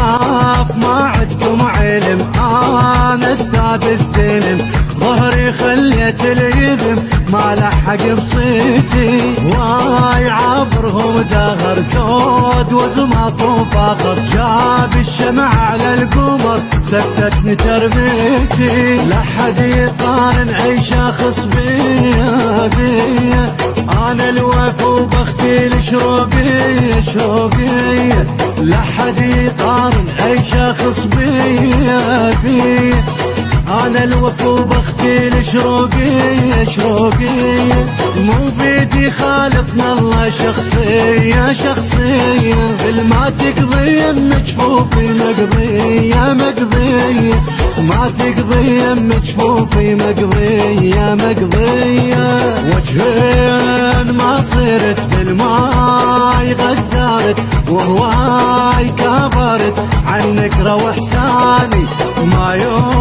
شاف ما عدكم علم، انا استاذ السلم، ظهري خليت اليذم ما لحق بصيتي، واي عبرهم دهر زود وزمط وفخر، جاب الشمع على القمر سكتتني تربيتي، لا حد يقارن اي شخص بيا بيا، انا الوفا وبختي الشروقية شروقية، لا حد يقارن اي شخص بيا بيا، انا الوفا وبختي الشروقية شروقية، مو بيدي خالقنا الله شخصية شخصية، ما تقضي يمك جفوفي مقضية مقضية، ما تقضي يمك جفوفي مقضية مقضية، وجهين ما صرت بالماي غزارت، وهواي كبرت عنك روح ثاني ما يوم